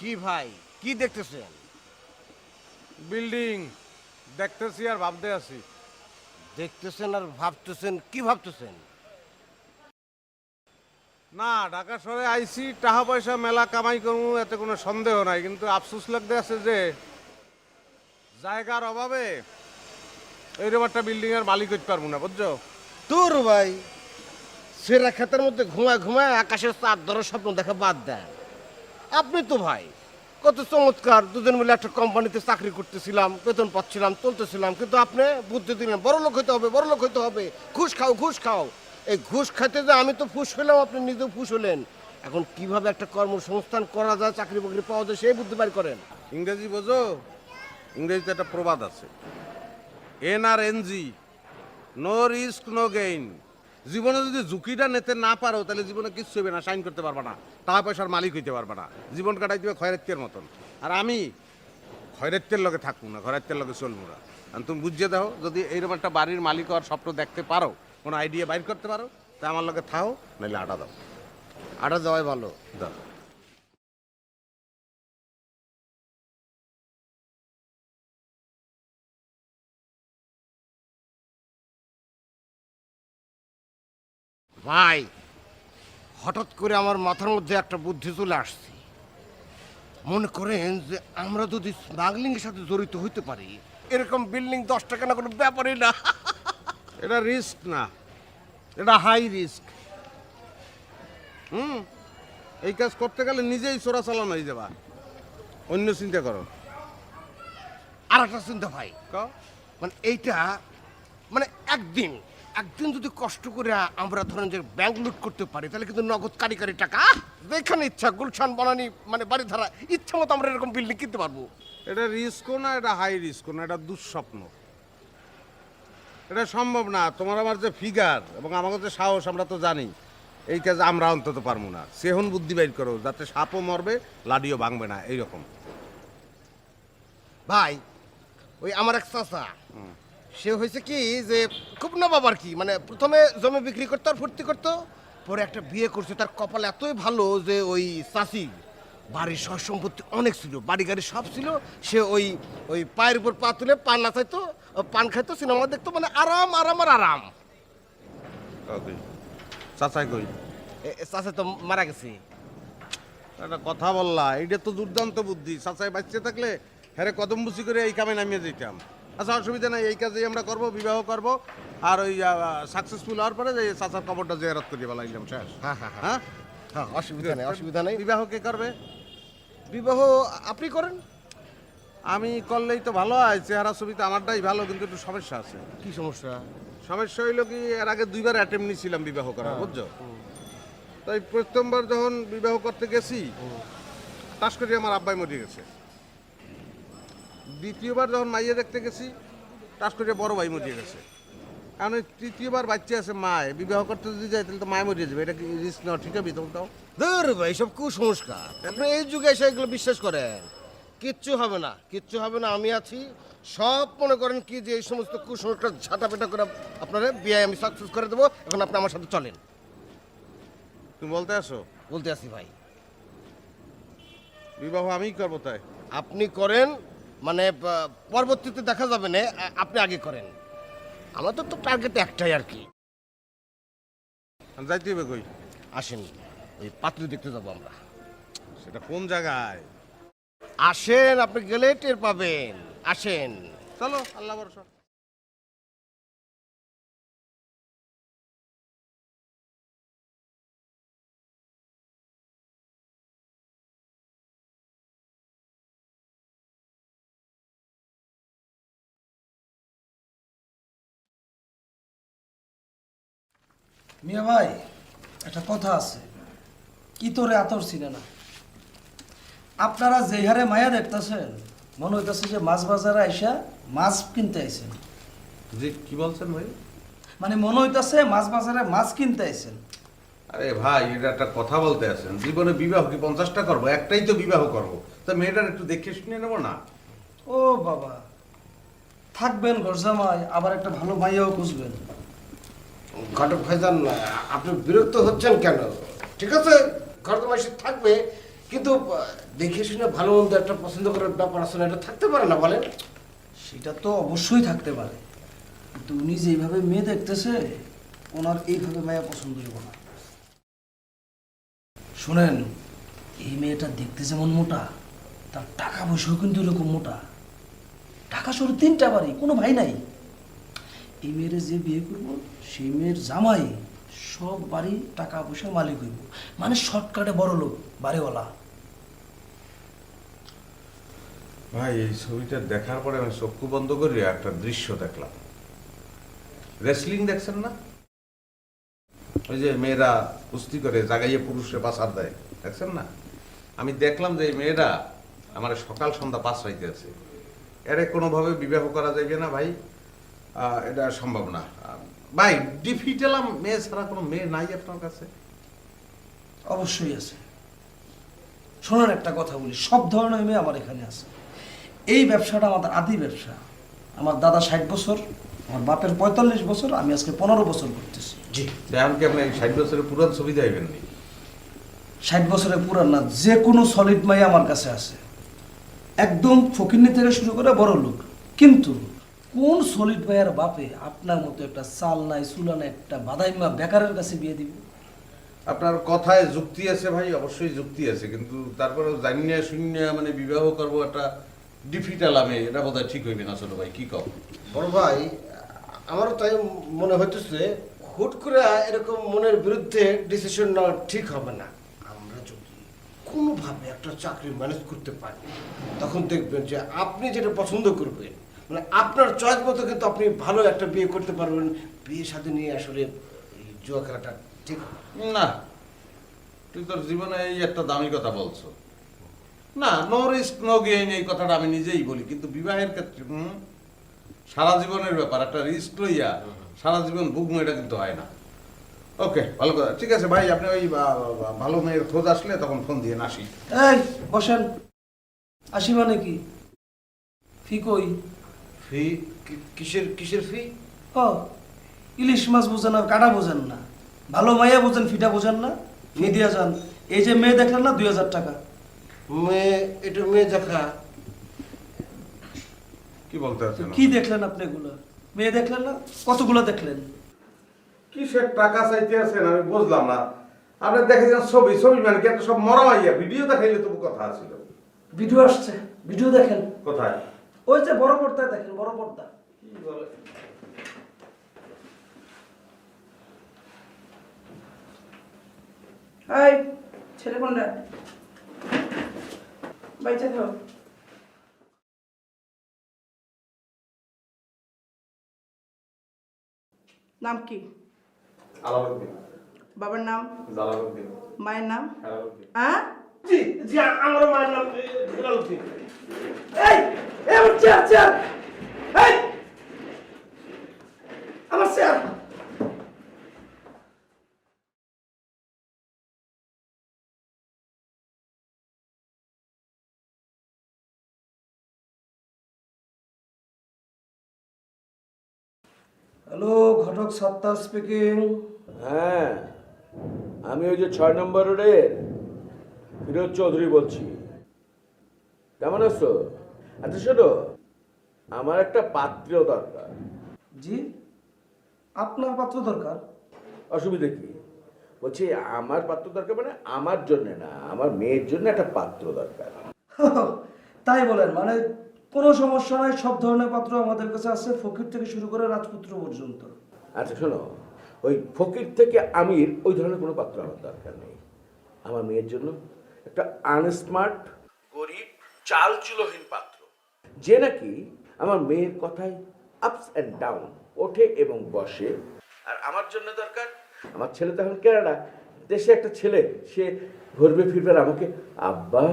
কি ভাই, কি দেখতেছেন? বিল্ডিং দেখতেছি আর ভাবতে আছি। দেখতেছেন আর ভাবতেছেন, কি ভাবতেছেন? না, ঢাকা শহরে আইছি, টাকা পয়সা মেলা কামাই করবো, এতে কোনো সন্দেহ নাই, কিন্তু আফসোস লাগতে আছে যে জায়গার অভাবে এইরকম একটা বিল্ডিং এর মালিক হইতে পারবো না, বুঝছো? তোর ভাই সেরা ক্ষেতের মধ্যে ঘুমায় ঘুমায় আকাশের চাঁদ ধরার স্বপ্ন দেখা বাদ দেন। আপনি তো ভাই কত চমৎকার, দুজন মিলে একটা কোম্পানিতে চাকরি করতেছিলাম, বেতন পাচ্ছিলাম, চলতেছিলাম, কিন্তু আপনি বুদ্ধি দিলেন বড় লোক হইতে হবে, বড় লোক হইতে হবে, ঘুষ খাও ঘুষ খাও। এই ঘুষ খাইতে যে আমি তো ফুস হইলাম, আপনি নিজেও ফুস হলেন। এখন কিভাবে একটা কর্মসংস্থান করা যায়, চাকরি বাকরি পাওয়া যায়, সেই বুদ্ধি বাড়ি করেন। ইংরেজি বোঝো? ইংরেজিতে একটা প্রবাদ আছে, NRNG, no risk no gain. জীবনে যদি ঝুঁকিটা নিতে না পারো তাহলে জীবনে কিচ্ছু হবে না, সাইন করতে পারবে না, টাকা পয়সার মালিক হইতে পারবে না, জীবন কাটাই দিবে খয়রাত্তের মতন। আর আমি খয়রাত্তের লগে থাকবো না, খয়রাত্তের লগে চলবো না। আর তুমি বুঝিয়ে দাও, যদি এইরকম একটা বাড়ির মালিক হওয়ার স্বপ্ন দেখতে পারো, কোনো আইডিয়া বাইর করতে পারো, তা আমার লগে থাও, নাহলে আটা দাও। আটা দেওয়াই ভালো। দাও। ভাই হঠাৎ করে আমার মাথার মধ্যে একটা বুদ্ধি চলে আসছে। মনে করেন যে আমরা যদি স্মাগলিং এর সাথে জড়িত হইতে পারি, এরকম বিল্ডিং 10 টাকা না কোনো ব্যাপারই না। এটা রিস্ক না, এটা হাই রিস্ক। এই কাজ করতে গেলে নিজেই চোরাচালান হয়ে যাবা, অন্য চিন্তা করো। আর একটা চিন্তা ভাই, কও। মানে এইটা মানে একদিন একদিন যদি কষ্ট করে আমরা ধরেন যে ব্যাংক লুট করতে পারি, তাহলে কিন্তু নগদ কারি কারি টাকা যেখানে ইচ্ছা গুলশান বানানি মানে বাড়ি ধারা ইচ্ছা মতো আমরা এরকম বিল্ডিং কিনতে পারবো। এটা রিস্কও না, এটা হাই রিস্কও না, এটা দুঃস্বপ্ন। এটা সম্ভব না। তোমার আমার যে ফিগার এবং আমাদের যে সাহস, আমরা তো জানি এই কাজ আমরা অন্তত পারবো না। সেহন বুদ্ধি বাইর করো, যাতে সাপও মরবে লাডিও ভাঙবে না, এইরকম। ভাই ওই আমার এক চাচা, সে হয়েছে কি যে খুব নবাব আর কি, মানে প্রথমে জমি বিক্রি করতো আর ফুর্তি করতো, পরে একটা বিয়ে করছে, তার কপাল এতই ভালো যে ওই চাষি বাড়ির সব সম্পত্তি অনেক ছিল, বাড়ি গাড়ি সব ছিল। সে ওই ওই পায়ের উপর পা তুলে পান নাচাইতো, পান খাইতো, সিনেমা দেখতো, মানে আরাম আরাম আর আরাম। ওকে, চাচাই কই? চাষে তো মারা গেছে। একটা কথা বললা, এইটা তো দুর্দান্ত বুদ্ধি। চাচাই বাঁচতে থাকলে হ্যাঁ কদম বুঝি করে এই কামে নামিয়ে যেতাম। আচ্ছা, অসুবিধা নাই, এই কাজেই আমরা করব, বিবাহ করব, আর ওই সাকসেসফুল হওয়ার পরে যে চাচার কবরটা জিয়ারত করিয়ে বেলাইলাম, শেষ। হ্যাঁ হ্যাঁ হ্যাঁ, হ্যাঁ, অসুবিধা নেই, অসুবিধা নেই। বিবাহ কে করবে? বিবাহ আপনি করেন। আমি করলেই তো ভালো হয়, চেহারা ছবিতে আমারটাই ভালো, কিন্তু একটু সমস্যা আছে। কি সমস্যা? সমস্যা হইলো কি, এর আগে 2বার অ্যাটেম্প নিয়েছিলাম বিবাহ করার, বুঝছো? তাই প্রথমবার যখন বিবাহ করতে গেছি, তাস করে আমার আব্বাই মরে গেছে। দ্বিতীয়বার যখন মাইয়ে দেখতে গেছি, তাস করে বড় ভাই মরে গেছে। কারণ ওই তৃতীয়বার বাচ্চা আছে, মায় বিবাহ করতে যদি যায় তাহলে তো মায় মরে যাবে। এটা কি রিস্ক নেওয়া ঠিক হবে? তখন তাও ধুর ভাই, সব কুসংস্কার। আপনি এই যুগে এসে এগুলো বিশ্বাস করেন? কিচ্ছু হবে না, কিচ্ছু হবে না, আমি আছি। সব মনে করেন কি যে এই সমস্ত কুসংস্কার ঝাঁটাপেটা করে আপনার বিয়ে আমি সাকসেস করে দেবো। এখন আপনি আমার সাথে চলেন। তুমি বলতে আসো বলতে আসি ভাই, বিবাহ আমিই করবো, তাই? আপনি করেন, মানে পরবর্তীতে দেখা যাবে না, আপনি আগে করেন। আমাদের তো টার্গেট একটাই আর কি। যাইতে হবে কই? আসেন, ওই পাত্র দেখতে যাবো আমরা। সেটা কোন জায়গায়? আসেন, আপনি গেলে টের পাবেন। আসেন। চলো, আল্লাহ ভরসা। মিয়া ভাই, একটা কথা আছে, কি তোরে আতর চিনে না। আপনারা যে হারে মায়া দেখতেছেন, মনে হইতেছে যে মাছ বাজারে আইসা মাছ কিনতে আইছেন। জি, কি বলছেন ভাই? মানে মনে হইতেছে মাছ বাজারে মাছ কিনতে আইছেন। আরে ভাই, এটা একটা কথা বলতে আছেন? জীবনে বিবাহ কি 50টা করবো? একটাই তো বিবাহ করবো, তা মেয়েটার একটু দেখে শুনে নেবো না? ও বাবা, থাকবেন ঘর জামাই, আবার একটা ভালো মাইয়াও খুঁজবেন। ঘটক ভাইজান, আপনি বিরক্ত হচ্ছেন কেন? ঠিক আছে, ঘর তো মাসে থাকবে, কিন্তু দেখে শুনে ভালো মন্দ একটা পছন্দ করার ব্যাপার আছে না, এটা থাকতে পারে না বলেন? সেটা তো অবশ্যই থাকতে পারে, কিন্তু উনি যেভাবে মেয়ে দেখতেছে ওনার এইভাবে মায়া পছন্দ হইব না। শোনেন, এই মেয়েটা দেখতে যেমন মোটা, তার টাকা পয়সাও কিন্তু এরকম মোটা। ঢাকা শহরে 3টা বাড়ি, কোনো ভাই নাই। এই মেয়েরে যে বিয়ে করবো সেই মেয়ের জামাই সব বাড়ি টাকা পয়সার মালিক হইব, মানে শর্টকাটে বড় লোক, বাড়িওয়ালা। ভাই এই ছবিটা দেখার পরে আমি চক্ষু বন্ধ করে একটা দৃশ্য দেখলাম। রেসলিং দেখছেন না? ওই যে মেয়েরা কুস্তি করে জাগাইয়ে পুরুষে পাচার দেয়, দেখছেন না? আমি দেখলাম যে এই মেয়েরা আমার সকাল সন্ধ্যা পাঁচ রাইতে আছে। এর কোনোভাবে বিবাহ করা যাবে না ভাই, এটা সম্ভব না ভাই। ডিফিটেলাম মেয়ে ছাড়া কোনো মেয়ে নাই আপনার কাছে? অবশ্যই আছে। শোনেন, একটা কথা বলি, সব ধরনের মেয়ে আমার এখানে আছে। এই ব্যবসাটা আমাদের আদি ব্যবসা। আমার দাদা 60 বছর, আমার বাপের 45 বছর, আমি আজকে 15 বছর করতেছি। জি, এখন কি আপনি 60 বছরের পুরান ছবি দেবেন নি? 60 বছরের পুরান না, যে কোনো সলিড মাই আমার কাছে আছে, একদম ফকিন্নি থেকে শুরু করে বড় লোক। কিন্তু কোন সলিড ভাইয়ের বাপে আপনার মতো একটা চাল নাই চুলা নাই একটা বাদাইমা বেকারের কাছে বিয়ে দিবে? আপনার কথায় যুক্তি আছে ভাই, অবশ্যই যুক্তি আছে, কিন্তু তারপরে জানিয়া শুনিয়া মানে বিবাহ করবো একটা ডিফিটালামে, এটা বোধহয় ঠিক হইবে না ছোট ভাই, কি কও? বড় ভাই, আমারও তাই মনে হইতেছে হুট করে এরকম মনের বিরুদ্ধে ডিসিশন নেওয়া ঠিক হবে না। আমরা যদি কোনোভাবে একটা চাকরি ম্যানেজ করতে পারি, তখন দেখবেন যে আপনি যেটা পছন্দ করবেন, মানে আপনার চয়েস মতো কিন্তু আপনি ভালো একটা বিয়ে করতে পারবেন। বিয়ে সাথে নিয়ে আসলে এই জুয়া খেলাটা ঠিক হবে না, তুই তোর জীবনে এই একটা দামি কথা বলছো না। নো রিস্ক নো গেইন, এই কথাটা আমি নিজেই বলি, কিন্তু বিবাহের ক্ষেত্রে সারা জীবনের ব্যাপার, একটা রিস্ক লইয়া সারা জীবন ভুগবো, এটা কিন্তু হয় না। ওকে, ভালো কথা, ঠিক আছে ভাই, আপনি ওই ভালো মেয়ের খোঁজ আসলে তখন ফোন দিয়ে আসি। এই বসেন। আসি মানে কি? ফি কই? ফি? কিসের কিসের ফি? ও, ইলিশ মাছ বোঝেন না, কাটা বোঝেন না, ভালো মাইয়া বোঝেন, ফিটা বোঝেন না, ফি দিয়া যান। এই যে মেয়ে দেখলেন না, 2000 টাকা। মেয়ে? এটা মেয়ে দেখা? কি বলতে আছেন? কি দেখলেন আপনি এগুলো? মেয়ে দেখলেন না? কতগুলো দেখলেন? কিসের টাকা চাইতে আছেন আমি বুঝলাম না। আপনি দেখেছেন ছবি, ছবি মানে কি একটা সব মরা মাইয়া? ভিডিও দেখাইলে তবু কথা ছিল। ভিডিও আসছে, ভিডিও দেখেন। কোথায়? ওই যে বড় পর্দায় দেখেন, বড় পর্দা। কি বলে? এই ছেলে কোনটা? বাইচা থাও। নাম কি? আলাউদ্দিন। বাবার নাম? জালালউদ্দিন। মায়ের নাম? আলাউদ্দিন। হ্যাঁ? জি জি, আমার মায়ের নাম হেলালুদ্দিন। এই এই আমার চেয়ার, চেয়ার। এই আমার চেয়ার। হ্যালো, ঘটক সত্তার স্পিকিং। হ্যাঁ, আমি ওই যে 6 নম্বর রোডের ফিরোজ চৌধুরী বলছি। কেমন আছো? আচ্ছা শোনো, আমার একটা পাত্র দরকার। জি, আপনার পাত্র দরকার? অসুবিধা কি? বলছি আমার পাত্র দরকার মানে আমার জন্য না, আমার মেয়ের জন্য একটা পাত্র দরকার। তাই বলেন? মানে কোনো সমস্যা নাই, সব ধরনের পাত্র আমাদের কাছে আছে, ফকির থেকে শুরু করে রাজপুত্র পর্যন্ত। আচ্ছা শোনো, ওই ফকির থেকে আমির ওই ধরনের কোনো পাত্র আমার দরকার নেই। আমার মেয়ের জন্য একটা আনস্মার্ট, গরিব, চালচুলোহীন পাত্র, যে নাকি আমার মেয়ের কথায় আপস অ্যান্ড ডাউন, ওঠে এবং বসে। আর আমার জন্য দরকার, আমার ছেলে তো এখন কেনাডা দেশে, একটা ছেলে সে ঘুরবে ফিরবে আর আমাকে আব্বা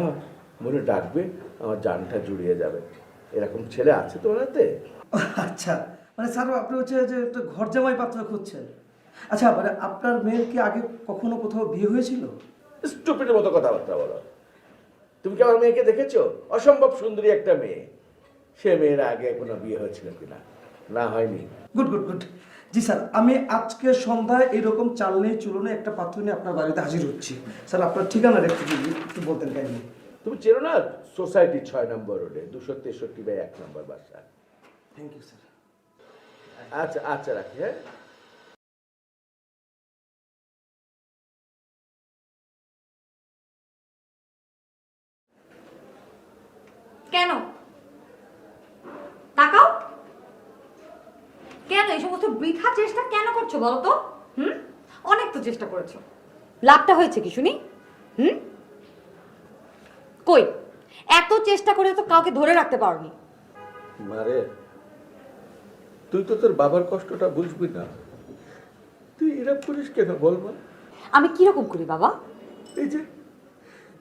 বলে ডাকবে, আমার জানটা জুড়িয়ে যাবে। এরকম ছেলে আছে তোমার হাতে? আচ্ছা, মানে স্যার আপনি হচ্ছে যে একটা ঘর জামাই পাত্র খুঁজছেন? আচ্ছা, মানে আপনার মেয়ের কি আগে কখনো কোথাও বিয়ে হয়েছিল? স্টুপিডের মতো কথাবার্তা বলো। তুমি কি আমার মেয়েকে দেখেছো? অসম্ভব সুন্দরী একটা মেয়ে। সে মেয়ের আগে কোনো বিয়ে হয়েছিল কিনা? না হয়নি। Good good good. জি স্যার, আমি আজকে সন্ধ্যায় এরকম চাল নিয়ে চুলনে একটা পাত্র নিয়ে আপনার বাড়িতে হাজির হচ্ছি। স্যার আপনার ঠিকানাটা একটু বলতেন কাইন্ডলি। তুমি চেনো না সোসাইটি 6 নম্বর রোডে 263/1 নম্বর বাসা। Thank you sir. আচ্ছা আচ্ছা, রাখি। হ্যাঁ, কেন তাকাও, কেন এই সমস্ত বৃথা চেষ্টা কেন করছো বলো তো? অনেক তো চেষ্টা করেছো, লাভটা হয়েছে কি শুনি? কই, এত চেষ্টা করে তো কাউকে ধরে রাখতে পারোনি। মারে, তুই তো তোর বাবার কষ্টটা বুঝবি না, তুই এরকম করিস কেন বল মা? আমি কিরকম করি বাবা? এই যে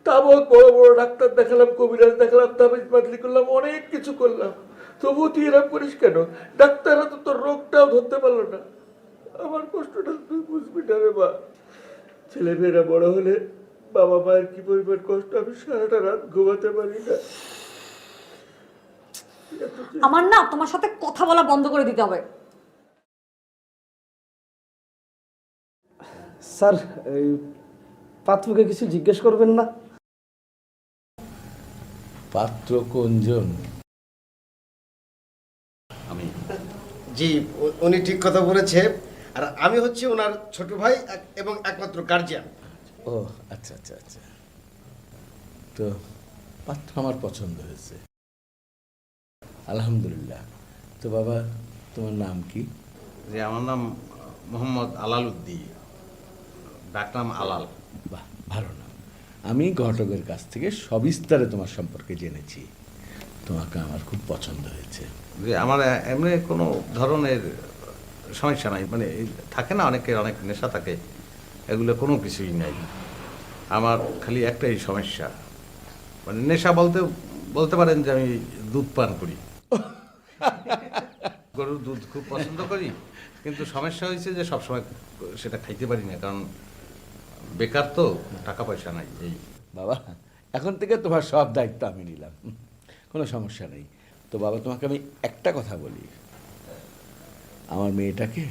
তাবৎ বড় বড় ডাক্তার দেখালাম, কবিরাজ দেখালাম, তাবিজ বাদলি করলাম, অনেক কিছু করলাম, তবুও তুই এরকম করিস কেন? ডাক্তাররা তো তোর রোগটাও ধরতে পারলো না। আমার কষ্টটা তুই বুঝবি না রে মা। ছেলে মেয়েরা বড় হলে বাবা মায়ের কি পরিমাণ কষ্ট আমি সারাটা রাত ঘুমাতে পারি না। আমার না তোমার সাথে কথা বলা বন্ধ করে দিতে হবে। স্যার, এই পাত্রকে কিছু জিজ্ঞেস করবেন না? পাত্র কোনজন? আমি জি, উনি ঠিক কথা বলেছে। আর আমি হচ্ছে ওনার ছোট ভাই এবং একমাত্র গার্জিয়ান। ও আচ্ছা আচ্ছা আচ্ছা, তো পাত্র আমার পছন্দ হয়েছে, আলহামদুলিল্লাহ। তো বাবা, তোমার নাম কি? যে আমার নাম মোহাম্মদ আলাল উদ্দিন, ডাকনাম আলাল। বাহ, ভালো নাম। আমি ঘটকের কাছ থেকে সবিস্তারে তোমার সম্পর্কে জেনেছি, তোমাকে আমার খুব পছন্দ হয়েছে। যে আমার এমনি কোনো ধরনের সমস্যা নাই, মানে এই থাকে না অনেকের অনেক নেশা থাকে, এগুলো কোনো কিছুই নাই। আমার খালি একটাই সমস্যা, মানে নেশা বলতে পারেন যে আমি দুধ পান করি, গরুর দুধ খুব পছন্দ করি, কিন্তু সমস্যা হয়েছে যে সবসময় সেটা খাইতে পারি না, কারণ বেকার তো, টাকা পয়সা নাই। এই বাবা, এখন থেকে তোমার সব দায়িত্ব আমি নিলাম, কোনো সমস্যা নেই। তো বাবা, তোমাকে আমি একটা কথা বলি, আমার মেয়েটাকে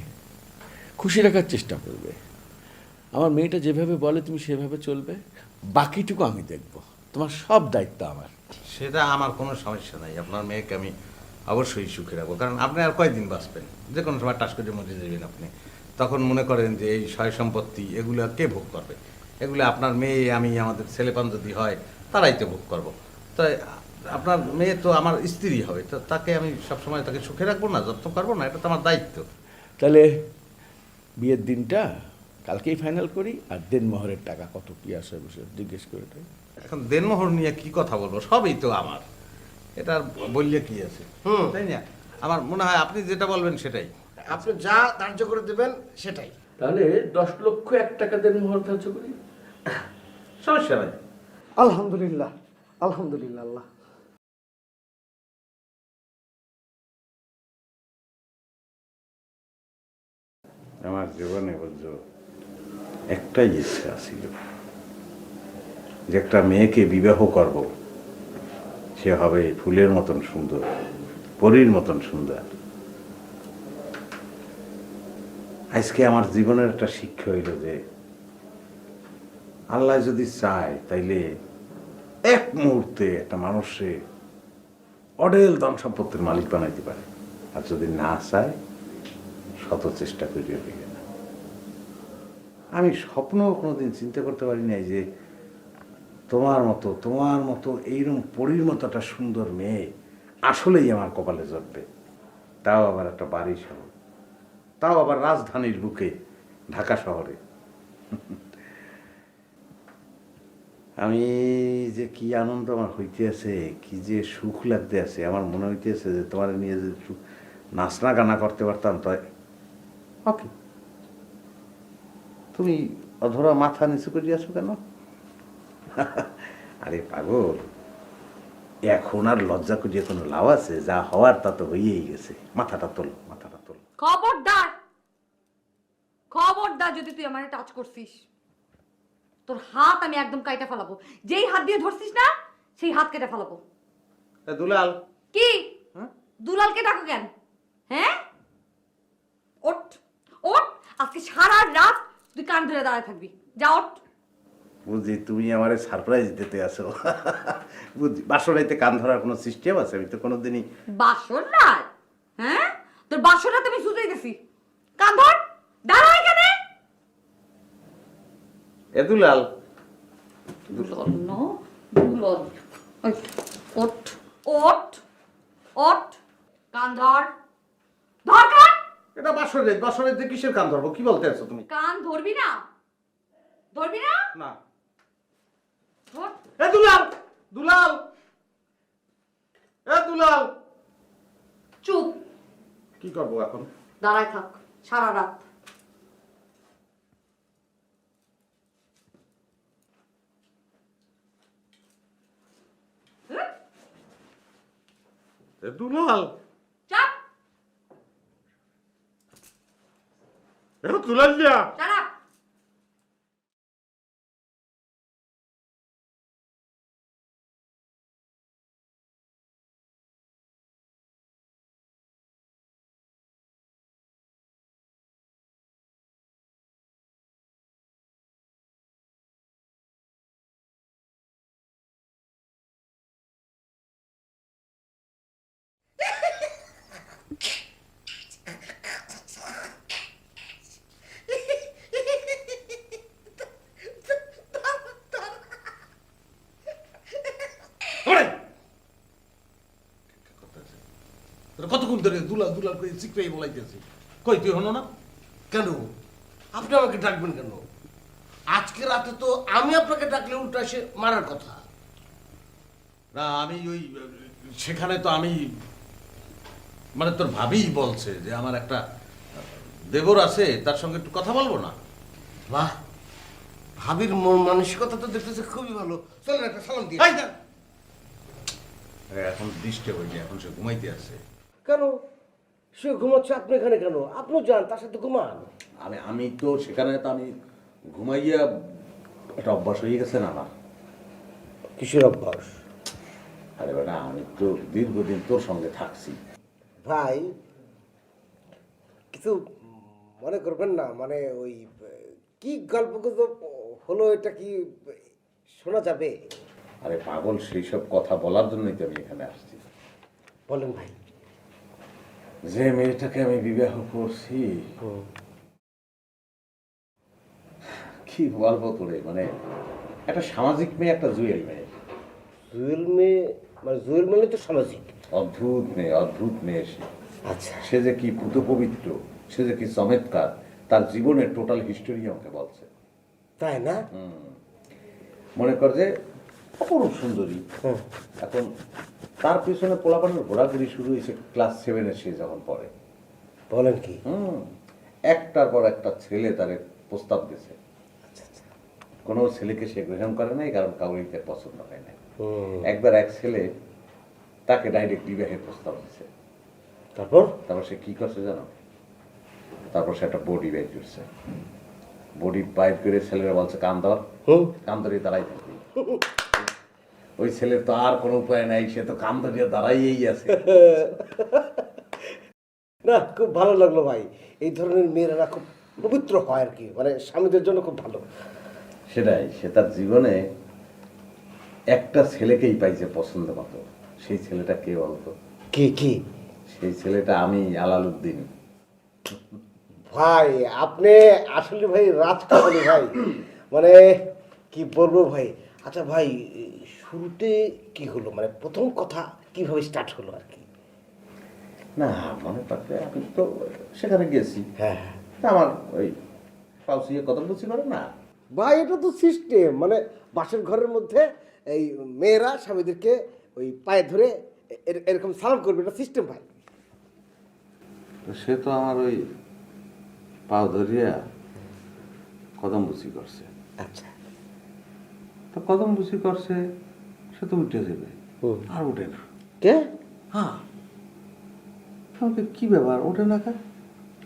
খুশি রাখার চেষ্টা করবে। আমার মেয়েটা যেভাবে বলে তুমি সেভাবে চলবে, বাকিটুকু আমি দেখব, তোমার সব দায়িত্ব আমার। সেটা আমার কোনো সমস্যা নাই, আপনার মেয়েকে আমি অবশ্যই সুখে রাখবো, কারণ আপনি আর কয়দিন বাঁচবেন, যে কোনো সময় টাস করে মরে যাবেন আপনি। তখন মনে করেন যে এই সয় সম্পত্তি এগুলো কে ভোগ করবে? এগুলো আপনার মেয়ে, আমি, আমাদের ছেলেপান যদি হয় তারাই তো ভোগ করবো। তাই আপনার মেয়ে তো আমার স্ত্রী হবে, তো তাকে আমি সবসময় তাকে সুখে রাখবো না, যত্ন করবো না, এটা তো আমার দায়িত্ব। তাহলে বিয়ের দিনটা কালকেই ফাইনাল করি, আর দেনমোহরের টাকা কত কি আসে বসে জিজ্ঞেস করে তাই। এখন দেনমোহর নিয়ে কি কথা বলবো, সবই তো আমার, এটা আর বললে কি আছে, তাই না? আমার মনে হয় আপনি যেটা বলবেন সেটাই। আপনি যা ধার্য করে দেবেন সেটাই। তাহলে 10,01,000 দেনমোহর ধার্য করি। সমস্যা নাই। আলহামদুলিল্লাহ, আলহামদুলিল্লাহ। আল্লাহ আমার জীবনে বুঝছো একটাই ইচ্ছা ছিল, যে একটা মেয়েকে বিবাহ করব, সে হবে ফুলের মতন সুন্দর, পরীর মতন সুন্দর। আজকে আমার জীবনের একটা শিক্ষা হইল যে আল্লাহ যদি চায় তাইলে এক মুহূর্তে একটা মানুষে অঢেল ধন সম্পত্তির মালিক বানাইতে পারে, আর যদি না চায় শত চেষ্টা করিও পেয়ে না। আমি স্বপ্নও কোনোদিন চিন্তা করতে পারি নাই যে তোমার মতো এইরকম পরীর মতো একটা সুন্দর মেয়ে আসলেই আমার কপালে জড়বে, তাও আবার একটা বাড়ি শহর, তাও আবার রাজধানীর বুকে, ঢাকা শহরে। আমি যে কি আনন্দ আমার হইতে আছে, কি যে সুখ লাগতে আছে, আমার মনে হইতেছে যে তোমার নিয়ে যে নাচনা গানা করতে পারতাম, তাই ওকে। তুমি অধরা মাথা নিচু করে আছো কেন? আরে পাগল, এখন আর লজ্জা করিয়ে কোনো লাভ আছে? যা হওয়ার তা তো হইয়েই গেছে। মাথাটা তোল, মাথাটা তোল। খবরদার, খবরদার, যদি তুই আমারে টাচ করছিস তোর হাত আমি একদম কাইটা ফেলাবো। যেই হাত দিয়ে ধরছিস না সেই হাত কেটে ফেলাবো। দুলাল, কি দুলালকে ডাকো কেন? হ্যাঁ, কান ধরে দাঁড়ায় থাকবি, যা ওঠ। বুঝি তুমি আমারে সারপ্রাইজ দিতে আসো। বুঝি বাসরাইতে কান ধরার কোনো সিস্টেম আছে? আমি তো কোনোদিনই বাসর রাত? হ্যাঁ, তোর বাসর রাত আমি শুতে গেছি। কান ধর, দাঁড়া এখানে। এ দুলাল, দুলন না, দুলন। ওই, ওঠ, ওঠ, ওঠ, কান ধর, ধর কান। এটা বাসরাইতে কিসের কান ধরবো? কি বলতে আছো তুমি? কান ধরবি না, ধরবি না? না। ধর। এ দুলাল, দুলাল, এ দুলাল। চুপ, কি করবো এখন? দাঁড়ায় থাক সারা রাত। এ দুলাল, চাপ, এ দুলাল দিয়া। চাপ। কতক্ষণ ধরে দুলাল দুলাল করে চিকরাই বলাইতেছি, কই তুই হনো না? কেন আপনি আমাকে ডাকবেন কেন? আজকে রাতে তো আমি আপনাকে ডাকলে উল্টো এসে মারার কথা। না আমি ওই সেখানে তো আমি মানে তোর ভাবিই বলছে যে আমার একটা দেবর আছে, তার সঙ্গে একটু কথা বলবো না? বাহ, ভাবির মন মানসিকতা তো দেখতেছে খুবই ভালো। চলেন একটা সালাম দিয়ে। এই দেখ, এখন দৃষ্টি হয়নি, এখন সে ঘুমাইতে আছে। কেন সে ঘুমাচ্ছে, আপনি এখানে কেন? আপনিও যান তার সাথে ঘুমান। আমি তো সেখানে তো আমি ঘুমাইয়া একটা অভ্যাস হয়ে গেছে না আমার। কিসের অভ্যাস? আরে বেটা, আমি তো দীর্ঘদিন তোর সঙ্গে থাকছি। ভাই কিছু মনে করবেন না, মানে ওই কি গল্প গুজব হলো, এটা কি শোনা যাবে? আরে পাগল, সেই সব কথা বলার জন্যই তো আমি এখানে আসছি। বলেন ভাই। যে মেয়েটাকে আমি বিবাহ করছি, কি বলবো তোরে, মানে একটা সামাজিক মেয়ে, একটা জুয়েল মেয়ে। জুয়েল মেয়ে মানে জুয়েল মানে তো সামাজিক। অদ্ভুত মেয়ে, অদ্ভুত মেয়ে সে। আচ্ছা, সে যে কি পুত পবিত্র, সে যে কি চমৎকার, তার জীবনের টোটাল হিস্টোরি আমাকে বলছে। তাই না? মনে কর যে অপরূপ সুন্দরী। এখন তার পিছনে পোলাপানের ঘোরাঘুরি শুরু হয়েছে ক্লাস 7-এ সে যখন পড়ে। বলেন কি? একটার পর একটা ছেলে তারে প্রস্তাব দিয়েছে। কোনো ছেলেকে সে গ্রহণ করে নাই, কারণ কাউরিতে পছন্দ হয় না। একবার এক ছেলে তাকে ডাইরেক্ট বিবাহের প্রস্তাব দিয়েছে। তারপর সে কি করছে জানো? তারপর সে একটা বডি বাইর করছে। বডি বাইর করে ছেলেরা বলছে কান ধর, কান ধরে দাঁড়াই থাকবি। ওই ছেলের তো আর কোনো উপায় নাই, সে তো কান ধরিয়ে দাঁড়াইয়েই আছে। না, খুব ভালো লাগলো ভাই। এই ধরনের মেয়েরা খুব পবিত্র হয় আর কি, মানে স্বামীদের জন্য খুব ভালো। সেটাই, সে তার জীবনে একটা ছেলেকেই পাইছে পছন্দ মতো। সেই ছেলেটা কে বলতো? কি কি? সেই ছেলেটা আমি, আলালউদ্দিন। ভাই আপনি আসলে ভাই রাজকামলি ভাই, মানে কি বলবো ভাই। আচ্ছা ভাই, শুরুতে কি হলো, মানে প্রথম কথা কিভাবে স্টার্ট হলো আর কি? না মনে পারবে, আমি তো সেখানে গেছি। হ্যাঁ আমার ওই পাউসিয়ে কত বুঝি করে না ভাই, এটা তো সিস্টেম, মানে বাসের ঘরের মধ্যে এই মেয়েরা স্বামীদেরকে ওই পায়ে ধরে এরকম সালাম করবে, এটা সিস্টেম ভাই। তো সে তো আমার ওই পাও ধরিয়া কদম বুঝি করছে। আচ্ছা, তো কদম বুঝি করছে, সে তো উঠে যাবে, আর উঠে না। কে? হ্যাঁ, আমাকে কি ব্যাপার, ওঠে না কা?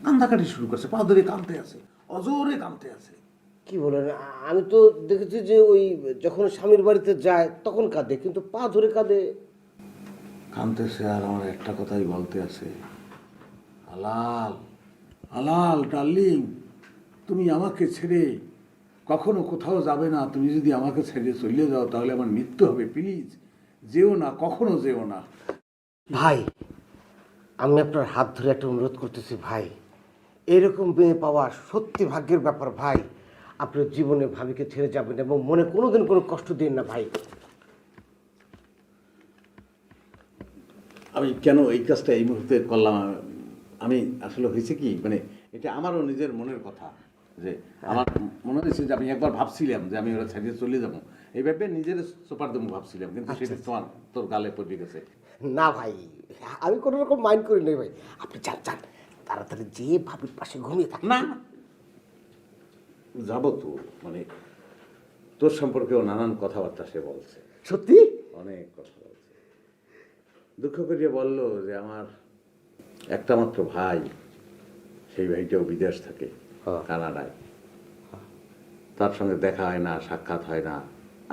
কান্দাকাটি শুরু করছে, পা ধরে কাঁদতে আছে, অজোরে কাঁদতে আছে। কি বলেন? আমি তো দেখেছি যে ওই যখন স্বামীর বাড়িতে যায় তখন কাঁদে, কিন্তু পা ধরে কাঁদে। কাঁদতেছে আর আমার একটা কথাই বলতে আছে, আলাল, আলাল ডার্লিং, তুমি আমাকে ছেড়ে কখনো কোথাও যাবে না। তুমি যদি আমাকে ছেড়ে চলে যাও তাহলে আমার মৃত্যু হবে। প্লিজ যেও না, কখনো যেও না। ভাই, আমি আপনার হাত ধরে একটা অনুরোধ করতেছি ভাই, এরকম মেয়ে পাওয়া সত্যি ভাগ্যের ব্যাপার ভাই। আপনার জীবনে ভাবিকে ছেড়ে যাবেন এবং মনে কোনোদিন কোনো কষ্ট দিন না ভাই। আমি কেন এই কাজটা এই মুহূর্তে করলাম, আমি আসলে হয়েছে কি, মানে এটা আমারও নিজের মনের কথা, যে আমার মনে হয়েছে যে আমি একবার ভাবছিলাম যে আমি ওরা ছেড়ে চলে যাবো, এইভাবে নিজের সুপার দেবো ভাবছিলাম, কিন্তু সেটা তোর গালে পড়ে গেছে। না ভাই, আমি কোনো রকম মাইন্ড করি নাই ভাই। আপনি যান যান, তাড়াতাড়ি যে ভাবির পাশে ঘুমিয়ে থাকেন। না যাবো তো, মানে তোর সম্পর্কেও নানান কথাবার্তা সে বলছে, সত্যি? অনেক কথা বলছে। দুঃখ করিয়ে বলল যে আমার একটা মাত্র ভাই, সেই ভাইটাও বিদেশ থাকে, কানাডায়। তার সঙ্গে দেখা হয় না, সাক্ষাৎ হয় না,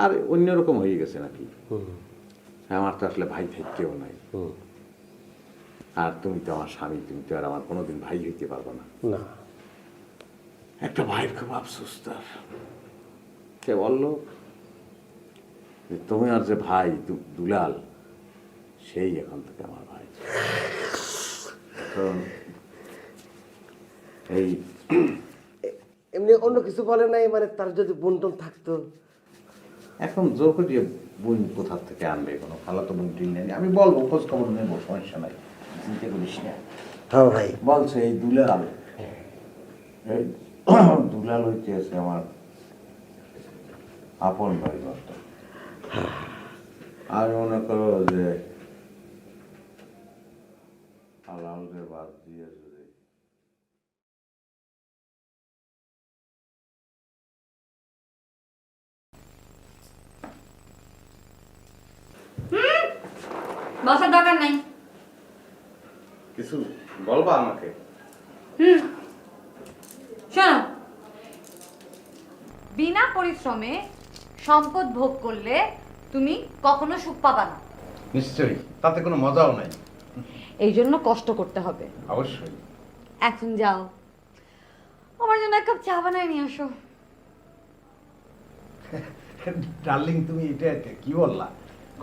আর অন্যরকম হয়ে গেছে নাকি। আমার তো আসলে ভাই থাকতেও নাই। আর তুমি তো আমার স্বামী, তুমি তো আর আমার কোনোদিন ভাই হইতে পারবো না। না, একটা ভাইয়ের খুব আফসোস তার। সে বলল যে তুমি আর যে ভাই দুলাল, সেই এখন থেকে আমার ভাই। কারণ এই এমনি অন্য কিছু বলে নাই, মানে তার যদি বন্টন থাকতো। এখন জোর করিয়ে বোন কোথার থেকে আনবে, কোনো খালাতো বোন টিন নেই। আমি বলবো, খোঁজ খবর নেবো, সমস্যা নাই, চিন্তা করিস না। হ্যাঁ ভাই। বলছে এই দুলাল, এই দুলাল হইতে আছে আমার আপন ভাই মতো। আর মনে করো যে আলালরে বাদ দিয়ে যদি বসার দরকার নাই। কিছু বলবা আমাকে? শোনো, বিনা পরিশ্রমে সম্পদ ভোগ করলে তুমি কখনো সুখ পাবা না। নিশ্চয়ই, তাতে কোনো মজাও নাই। এই জন্য কষ্ট করতে হবে। অবশ্যই। এখন যাও, আমার জন্য এক কাপ চা বানায় নিয়ে আসো। ডার্লিং, তুমি এটা কি বললা?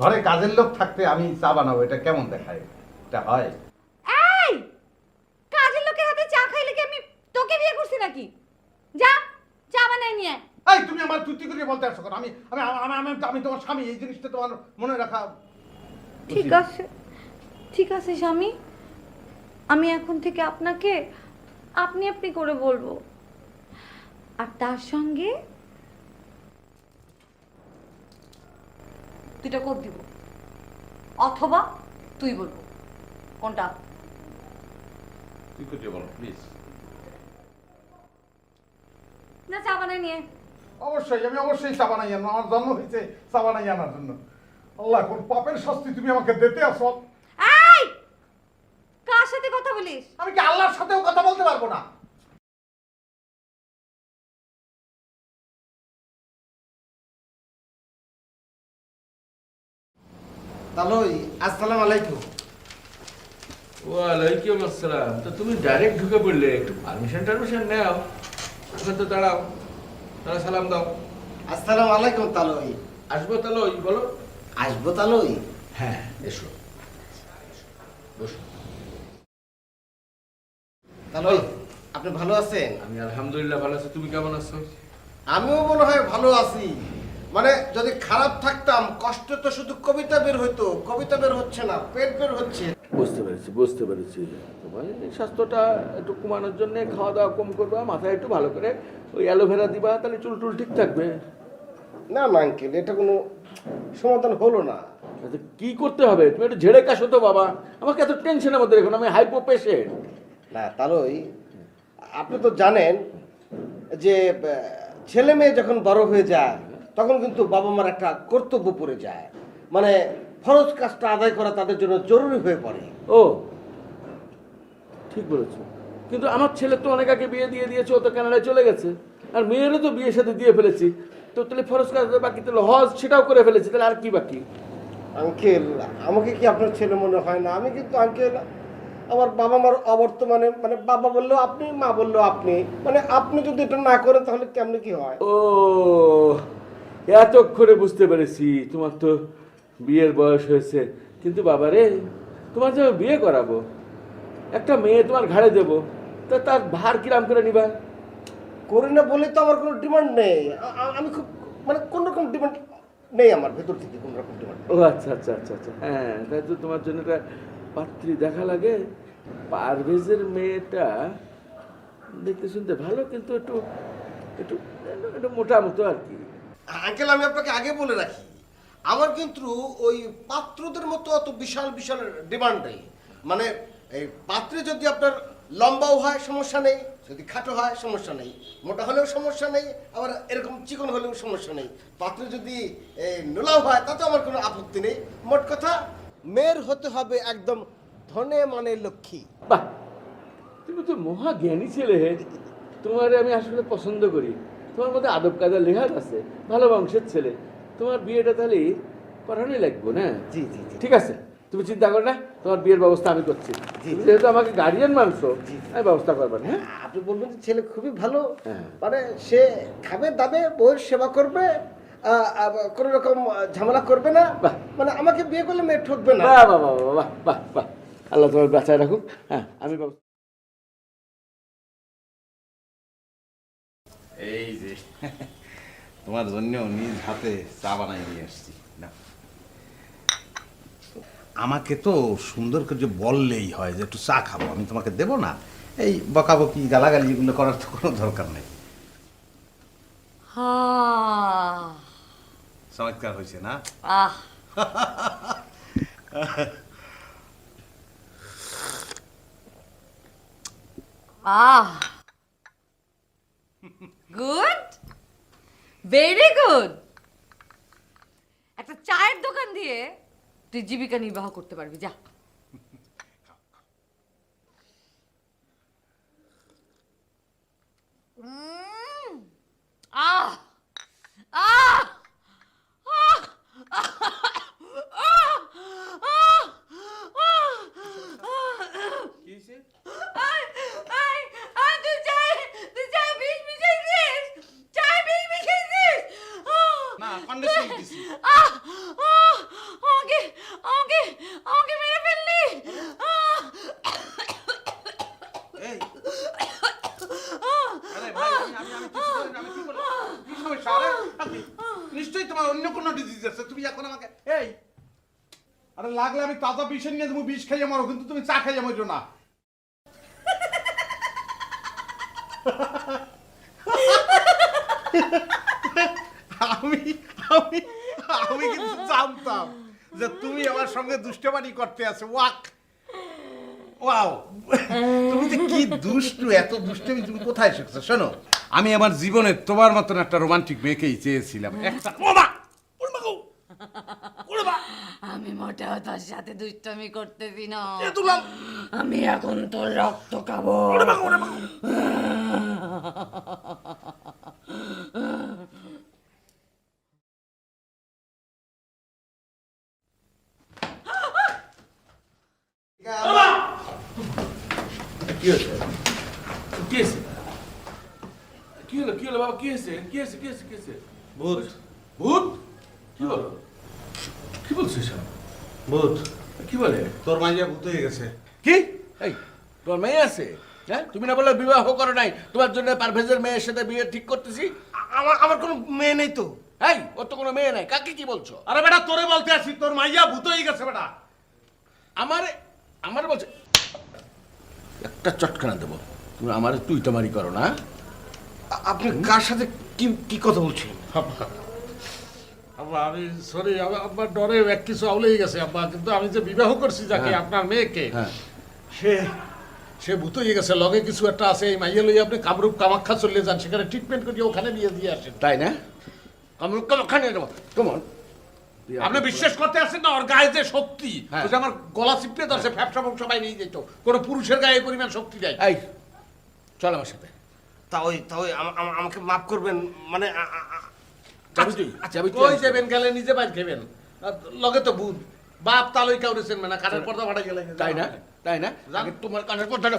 ঘরে কাজের লোক থাকতে আমি চা বানাবো, এটা কেমন দেখায়? এটা হয়? এই কাজের লোকের হাতে চা খাইলে কি আমি তোকে বিয়ে করছি নাকি? যা চা বানায় নিয়ে আয়। এই তুমি আমার তুতি করে বলতে আসছো কেন? আমি আমি আমি আমি আমি তোমার স্বামী, এই জিনিসটা তোমার মনে রাখা ঠিক আছে, ঠিক আছে স্বামী, আমি এখন থেকে আপনাকে আপনি আপনি করে বলবো। আর তার সঙ্গে দুইটা কোড দিব, অথবা তুই বলবো, কোনটা? তুই করে বলো প্লিজ। না চা বানায় নিয়ে। অবশ্যই, আমি অবশ্যই চা বানাই আনবো। আমার জন্ম হয়েছে চা বানাই আনার জন্য। আল্লাহ, কোন পাপের শাস্তি তুমি আমাকে দিতে আসো? এই কার সাথে কথা বলিস? আমি কি আল্লাহর সাথেও কথা বলতে পারবো না? তাহলে আসসালামু আলাইকুম। ওয়ালাইকুম আসসালাম। তো তুমি ডাইরেক্ট ঢুকে পড়লে, একটু পারমিশন নাও। ওখানে তো দাঁড়াও, তারা সালাম দাও। আসসালামু আলাইকুম তালই। আসবো তাহলে ওই বলো। আসবো তালই। হ্যাঁ এসো, বসো। তালই, আপনি ভালো আছেন? আমি আলহামদুলিল্লাহ ভালো আছি, তুমি কেমন আছো? আমিও মনে হয় ভালো আছি। মানে যদি খারাপ থাকতাম, কষ্ট তো শুধু কবিতা বের হইতো, কবিতা বের হচ্ছে না, পেট বের হচ্ছে। বুঝতে পেরেছি। তোমার এই স্বাস্থ্যটা একটু কমানোর জন্য খাওয়া দাওয়া কম করবা, মাথায় একটু ভালো করে ওই অ্যালোভেরা দিবা, তাহলে চুল টুল ঠিক থাকবে। না না আঙ্কেল, এটা কোনো সমাধান হলো না। আচ্ছা, কি করতে হবে? তুমি একটু ঝেড়ে কাশো তো বাবা, আমাকে এত টেনশনের মধ্যে রেখো না, আমি হাইপো পেশেন্ট। না তালই, আপনি তো জানেন যে ছেলে মেয়ে যখন বড় হয়ে যায় তখন কিন্তু বাবা মার একটা কর্তব্য পড়ে যায়, মানে ফরজ কাজটা আদায় করা তাদের জন্য জরুরি হয়ে পড়ে। ও ঠিক বলেছো, কিন্তু আমার ছেলে তো অনেক আগে বিয়ে দিয়ে দিয়েছে, ও তো কানাডায় চলে গেছে। আর মেয়েরও তো বিয়ের সাথে দিয়ে ফেলেছি, তো তাহলে ফরজ কাজ বাকি, তাহলে হজ সেটাও করে ফেলেছি, তাহলে আর কি বাকি? আঙ্কেল, আমাকে কি আপনার ছেলে মনে হয় না? আমি কিন্তু আঙ্কেল আমার বাবা মার অবর্তমানে মানে বাবা বললো আপনি, মা বললো আপনি, মানে আপনি যদি এটা না করেন তাহলে কেমনে কি হয়? ও এতক্ষণে বুঝতে পেরেছি, তোমার তো বিয়ের বয়স হয়েছে, কিন্তু বাবা রে, তোমার যে আমি বিয়ে করাবো, একটা মেয়ে তোমার ঘাড়ে দেবো, তা তার ভার কিরাম করে নিবা? করি না বলে তো আমার কোনো ডিমান্ড নেই। আমি খুব মানে কোন রকম ডিমান্ড নেই আমার ভেতর থেকে, কোন রকম ডিমান্ড। ও আচ্ছা আচ্ছা আচ্ছা আচ্ছা, হ্যাঁ, তাই তো তোমার জন্য একটা পাত্রী দেখা লাগে। পারভেজের মেয়েটা দেখতে শুনতে ভালো, কিন্তু একটু একটু একটু মোটা মতো আর কি। আঙ্কেল, আমি আপনাকে আগে বলে রাখি, আমার কিন্তু ওই পাত্রদের মতো অত বিশাল বিশাল ডিমান্ড নেই। মানে এই পাত্রে যদি আপনার লম্বাও হয় সমস্যা নেই, যদি খাটো হয় সমস্যা নেই, মোটা হলেও সমস্যা নেই, আবার এরকম চিকন হলেও সমস্যা নেই। পাত্রে যদি নোলাও হয় তাতে আমার কোনো আপত্তি নেই। মোট কথা, মেয়ের হতে হবে একদম ধনে মানে লক্ষ্মী। বাহ, তুমি তো মহা জ্ঞানী ছেলে। তোমার আমি আসলে পছন্দ করি, তোমার মধ্যে আদব কায়দা লেহাজ আছে, ভালো বংশের ছেলে। তোমার বিয়েটা তাহলে করানোই লাগবে না? জি জি জি। ঠিক আছে, তুমি চিন্তা করো না, তোমার বিয়ের ব্যবস্থা আমি করছি। তুমি যেহেতু আমাকে গার্ডিয়ান মানছো, আমি ব্যবস্থা করবেন। হ্যাঁ, আপনি বলবেন যে ছেলে খুবই ভালো, হ্যাঁ। মানে সে খাবে দাবে বউয়ের সেবা করবে, কোন রকম ঝামেলা করবে না, বাহ। মানে আমাকে বিয়ে করলে মেয়ে ঠকবে না। বাহ বাহ বাহ বাহ বাহ বাহ, আল্লাহ তোমার বাঁচায় রাখুক। হ্যাঁ, আমি ব্যবস্থা। এই যে তোমার জন্য নিজ হাতে চা বানাই নিয়ে আসছি। নাও। আমাকে তো সুন্দর করে বললেই হয় যে একটু চা খাবো, আমি তোমাকে দেবো না? এই বকাবকি গালাগালি এগুলো করার তো কোনো দরকার নেই। চমৎকার হয়েছে না? আহ আহ গুড, ভেরি গুড। একটা চায়ের দোকান দিয়ে তুই জীবিকা নির্বাহ করতে পারবি, যা। আহ আহ না, কন্ডিশন দিছি। আমাকে মেরে ফেললি। এই আরে ভাই, আমি কিছু করি না, আমি কি করলাম? কি সমস্যা? আরে নিশ্চয়ই তোমার অন্য কোনো ডিজিজ আছে, তুমি এখন আমাকে এই আরে লাগলে আমি তাজা বিষ নিয়ে তুমি বিষ খাইয়ে মরো, কিন্তু তুমি চা খাইয়ে মরো না। আমি আমি আমি কিন্তু জানতাম যে তুমি আমার সঙ্গে দুষ্টবানি করতে আছো। ওয়াও, তুমি যে কি দুষ্টু, এত দুষ্টুমি তুমি কোথায় শিখছো? শোনো, আমি আমার জীবনে তোমার মতন একটা রোমান্টিক মেয়েকেই চেয়েছিলাম। একটা আমি মোটেও তোর সাথে দুষ্টামি করতেছি না, দুলাল, আমি এখন তোর রক্ত খাবো। কি হয়েছে? কি হয়েছে? কি হলো? কি হলো বাবা? কি হয়েছে? কি হয়েছে? কি হয়েছে? কি হয়েছে? ভূত ভূত? কি বলো? কি বলছো সব? ভূত, কি বলে? তোর মাইয়া ভূত হয়ে গেছে। কি? এই, তোমার মেয়ে আছে? হ্যাঁ, তুমি না বলে বিবাহ করো নাই, তোমার জন্য পারভেজের মেয়ের সাথে বিয়ে ঠিক করতেছি। আমার কোনো মেয়ে নেই তো। এই, ওর তো কোনো মেয়ে নাই, কাকে কি বলছো? আরে বেটা, তোরে বলতে আসি, তোর মাইয়া ভূত হয়ে গেছে বেটা। আমার বলছে একটা চটকানা দেবো, তুমি আমার তুই তোমারই করো না। আপনি কার সাথে কি কি কথা বলছেন? আব্বা, আমি সরি, আমার ডরে এক কিছু আউলেই গেছে আব্বা, কিন্তু আমি যে বিবাহ করছি যাকে, আপনার মেয়েকে, হ্যাঁ, সে ভূত হয়ে গেছে, লগে কিছু একটা আছে। এই মাইয়া লইয়া আপনি কামরূপ কামাখ্যা চলে যান, সেখানে ট্রিটমেন্ট করিয়ে ওখানে বিয়ে দিয়ে আসেন। তাই না? কামরূপ কামাখ্যা নিয়ে যাবো, কেমন? আপনি বিশ্বাস করতে আসেন না? ওর গায়ে যে শক্তি, হ্যাঁ। ওই যে আমার গলা চিপড়ে ধরছে, ফ্যাপসা ফ্যাপসা বাই নিয়ে যেত। কোনো পুরুষের গায়ে এই পরিমাণ শক্তি দেয়? এই, চল আমার সাথে। আমাকে মাফ করবেন, মানে যাবি তুই? যাবি তুই? কই যাবেন? গেলে নিজে বাইর খেবেন। আর লগে তো ভূত, বাপ তালই কাউরেছেন, মানে কাঠের পর্দা ভাড়া গেলে। তাই না? তাই না আগে তোমার কানের কথাটা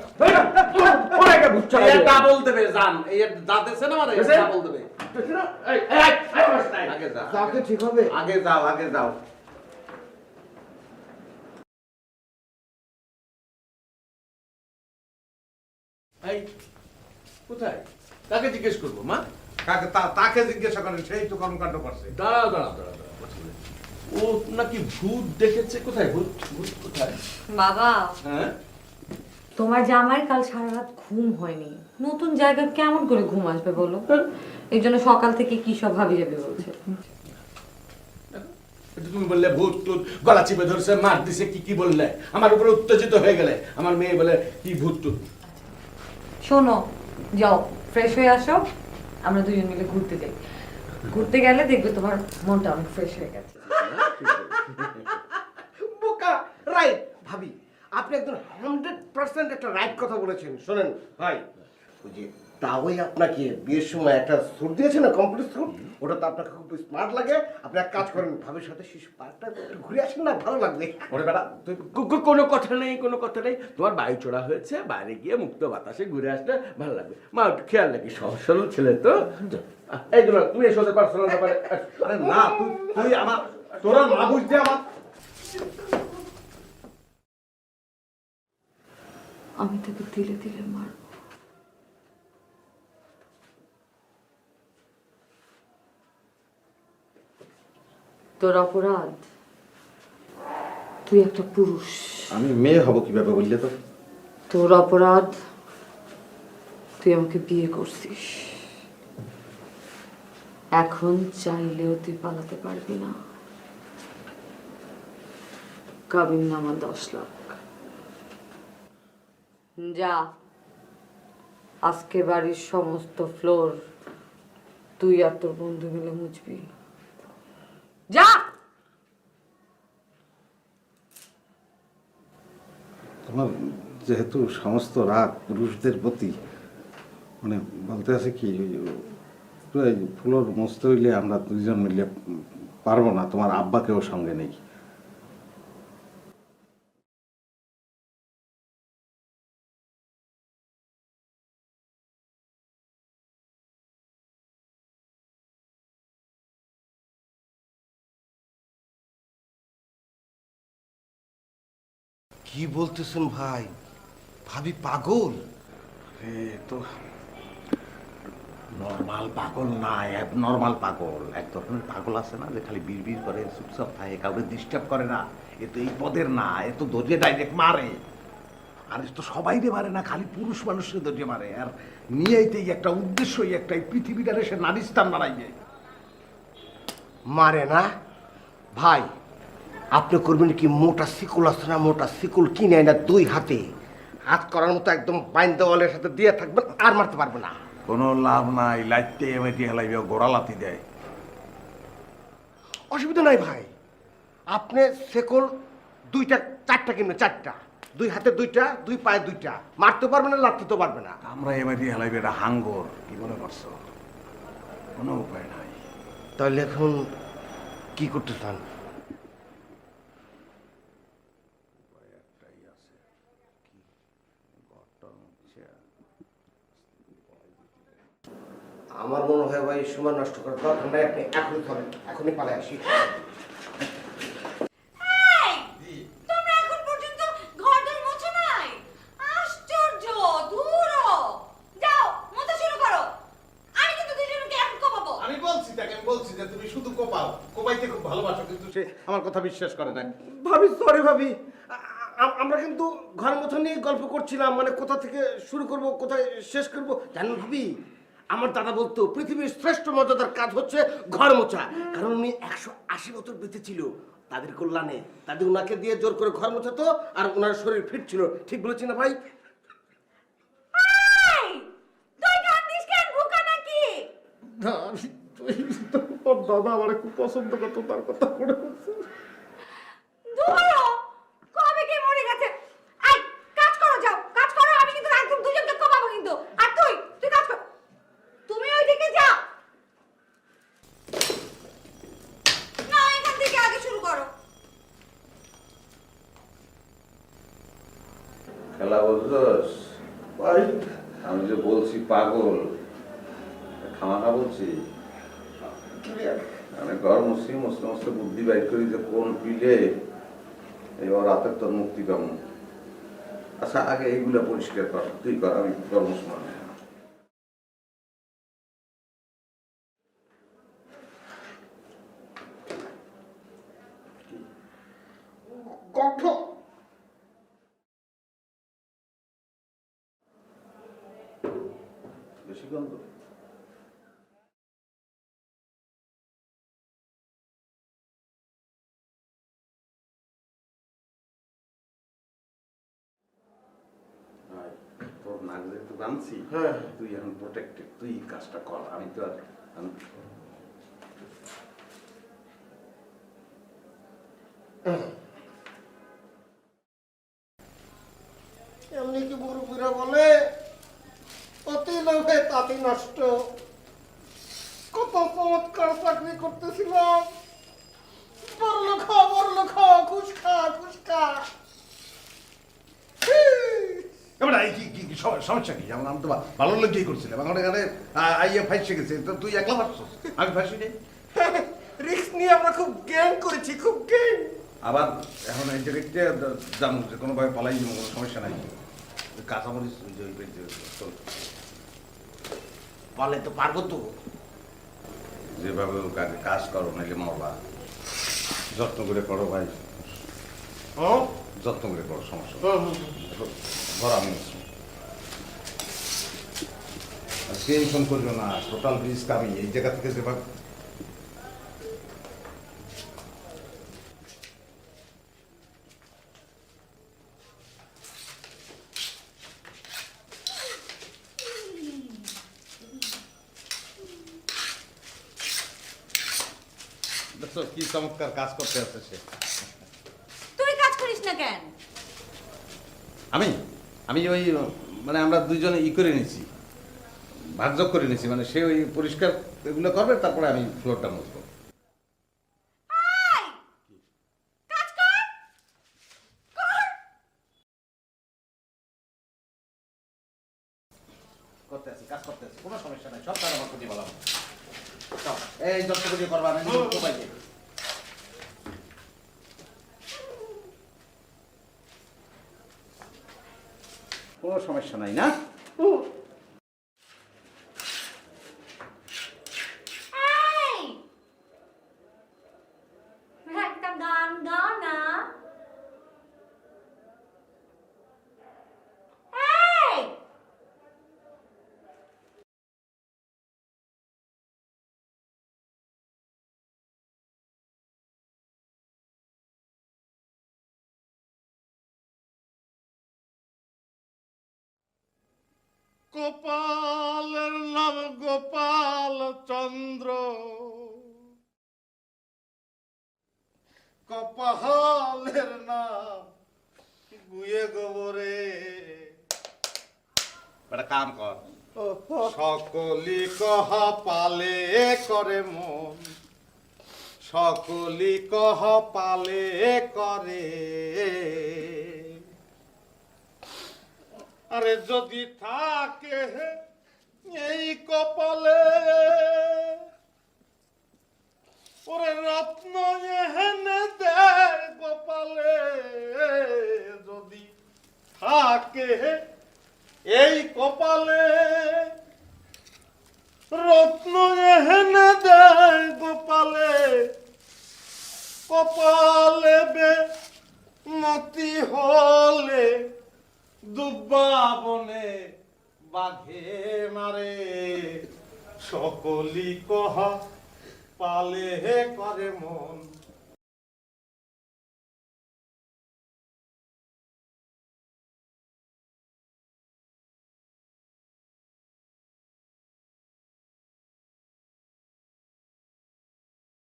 ওরা ভূত চালাবে। ডাবল দেবে জান এই যা দেছে না মানে দেছে? ডাবল দেবে আগে যা তাকে ঠিক হবে। আগে যাও আগে যাও এই কোথায় তাকে জিজ্ঞেস করবো মা কাকে তাকে জিজ্ঞাসা করেন সেই তো কর্মকাণ্ড করছে দাঁড়াও দাঁড়াও দাঁড়াও দাঁড়াও কথা বলে। ও নাকি ভূত দেখেছে কোথায় ভূত ভূত কোথায় বাবা হ্যাঁ তোমার জামাই কাল সারা রাত ঘুম হয়নি, নতুন জায়গা কেমন করে ঘুম আসবে বলো? এই জন্য সকাল থেকে কি সব ভাবি যাবে বলছে। এটা তুমি বললে ভূত টুত গলা চিপে ধরছে মার দিছে কি কি বললে আমার উপরে উত্তেজিত হয়ে গেলে আমার মেয়ে বলে কি ভূত টুত শোনো, যাও ফ্রেশ হয়ে আসো, আমরা দুজন মিলে ঘুরতে যাই। ঘুরতে গেলে দেখবে তোমার মনটা অনেক ফ্রেশ হয়ে গেছে। বোকা রাইট ভাবি, আপনি একদম 100% একটা রাইট কথা বলেছেন। শোনেন ভাই, ওই যে তাওই আপনাকে বিয়ের সময় একটা স্যুট দিয়েছে না, কমপ্লিট স্যুট, ওটা তো আপনাকে খুব স্মার্ট লাগে। আপনি এক কাজ করেন, ভাবির সাথে শিশু পার্কটা একটু ঘুরে আসেন না, ভালো লাগবে। ওরে বেটা তুই কোনো কথা নেই, কোনো কথা নেই। তোমার বায়ু চড়া হয়েছে, বাইরে গিয়ে মুক্ত বাতাসে ঘুরে আসলে ভালো লাগবে। মা একটু খেয়াল রাখি, সহজ সরল ছেলে তো। এই তোমার তুমি এসো পার্সোনাল ব্যাপারে। আরে না তুই আমার তোরা মা বুঝতে আমার আমি তোকে দিলে দিলে মারব। তোর অপরাধ, তুই একটা পুরুষ। আমি মেয়ে হব কিভাবে বললে তো তোর অপরাধ, তুই আমাকে বিয়ে করছিস। এখন চাইলেও তুই পালাতে পারবি না। কাবিন নামা 10 লাখ। যা, আজকে বাড়ির সমস্ত ফ্লোর তুই আর তোর বন্ধু মিলে মুছবি। যা। তোমার যেহেতু সমস্ত রাগ পুরুষদের প্রতি, মানে বলতে আছে কি প্রায় ফ্লোর মুছতে হইলে আমরা দুইজন মিলে পারবো না, তোমার আব্বাকেও সঙ্গে নেই। কি বলতেছেন ভাই? ভাবি পাগল? এ তো নর্মাল পাগল না, নর্মাল পাগল। এক ধরনের পাগল আছে না, যে খালি বিড়বিড় করে, চুপচাপ থাকে, কাউকে ডিস্টার্ব করে না। এ তো এই পদের না, এ তো দরজে ডাইরেক্ট মারে। আর এ তো সবাই মারে না, খালি পুরুষ মানুষকে দরজে মারে। আর নিয়েইতেই একটা উদ্দেশ্যই একটা, এই পৃথিবীটারে সে নারী স্থান বানাইবে। মারে না ভাই? আপনি করবেন কি, মোটা শিকল আছে না, মোটা শিকল কিনে না, 2 হাতে হাত করার মতো একদম বাইন দেওয়ালের সাথে দিয়ে থাকবেন, আর মারতে পারবে না। কোনো লাভ নাই, লাইতে এমএটি হেলাইবে, গোড়া লাতি দেয়। অসুবিধা নাই ভাই, আপনি শিকল 2টা 4টা কিনবেন, 4টা, 2 হাতে 2টা, 2 পায়ে 2টা, মারতে পারবে না, লাথতে তো পারবে না। আমরা এমএটি হেলাইবে, এটা হাঙ্গর, কি মনে করছো? কোনো উপায় নাই। তাহলে এখন কি করতে চান? আমার মনে হয় ভাই সময় নষ্ট করার দরকার নাই, আপনি এখনই চলেন, এখনই পালাই আসি। তোমরা এখন পর্যন্ত ঘরদোর মোছো নাই? আশ্চর্য! দূর যাও, মোছা শুরু করো। আমি কিন্তু দুজনকে এখন কোপাবো। আমি বলছি যে তুমি শুধু কোপাইতে খুব ভালোবাসো, কিন্তু সে আমার কথা বিশ্বাস করে না। ভাবি সরি ভাবি, আমরা কিন্তু ঘর মতো নিয়ে গল্প করছিলাম, মানে কোথা থেকে শুরু করব, কোথায় শেষ করব। জানেন ভাবি, আমার দাদা বলতো পৃথিবীর শ্রেষ্ঠ মজাদার কাজ হচ্ছে ঘর মোছা, কারণ উনি 180 বছর বেঁচে ছিল। তাদের কল্যাণে তাদের উনাকে দিয়ে জোর করে ঘর মোছাতো, আর ওনার শরীর ফিট ছিল। ঠিক বলেছি না ভাই? তুই কান্দিস কেন, বোকা নাকি? না তোর দাদা আমার খুব পছন্দ করতো, তার কথা মনে হচ্ছে। দূর কবে কে মরে গেছে। আই কাজ করো, যাও কাজ করো, আমি কিন্তু একদম দুজনকে কোপাবো কিন্তু। আর তুই কাজ কর, তুমি ওইদিকে যাও না, এখান থেকে আগে শুরু করো। খেলা বলছস ভাই আমি যে বলছি পাগল, খামাখা বলছি। আমি ঘর মুসি মস্ত মস্ত বুদ্ধি বাইর করি যে কোন পিলে এবার রাতের তোর মুক্তি পাবো। আচ্ছা আগে এইগুলা পরিষ্কার কর, তুই কর, আমি কর্মসমান। বেশি গন্ধ? তোর নাক যেহেতু বানছি, হ্যাঁ। তুই এখন প্রোটেক্টেড, তুই কাজটা কর। আমি তো আর এমনি কি মুরব্বীরা বলে অতি লোভে তাঁতি নষ্ট। কত চমৎকার চাকরি করতেছিলাম, বড় লোক ঘুষ খা। এবার এই কি সমস্যা কি? যেমন আমি তো ভালো লোকই করছিলাম, এখন এখানে আইয়া ফাঁসে গেছে, তো তুই একলা ফাঁসছিস, আমি ফাঁসি নেই। রিস্ক নিয়ে আমরা খুব জ্ঞান করেছি, খুব জ্ঞান। আবার এখন এই জায়গায় জানো যে কোনোভাবে পালাই যাবো, কোনো সমস্যা নাই। কাঁচামরিচ বলে তো পারবো তো। যেভাবে কাজ করো, নাইলে মরবা। যত্ন করে করো ভাই, যত্ন করে করো, সমস্যা ধর। আমি টেনশন করবে না, টোটাল রিস্ক আমি এই জায়গা থেকে যেভাবে কি চমৎকার কাজ করতে আছে সে। তুই কাজ করিস না কেন? আমি ওই মানে আমরা দুইজনে করে নিছি, ভাগযোগ করে নিছি, মানে সে ওই পরিষ্কার এগুলো করবে, তারপরে আমি ফ্লোরটা মুছবো। কাজ করতে আছি, কোনো সমস্যা নাই, সব কাজ আমার প্রতি বলা। এই যত্ন করে করবা, আমি কোনো সমস্যা নাই না। একটা গান গাও না। গোপালের নাম গোপাল চন্দ্র, কপালের নাম গুয়ে গোবরে। একটা কাম কর, সকলি কহা পালে করে মন, সকলি কহা পালে করে। আরে যদি থাকে এই কপালে, ওরে রত্ন এহেনে দেয় গোপালে। যদি থাকে এই কপালে, রত্ন এহেনে দেয় গোপালে। কপালে বে মতি হলে দুব্বা বনে বাঘে মারে। সকলি কহা পালে করে মন,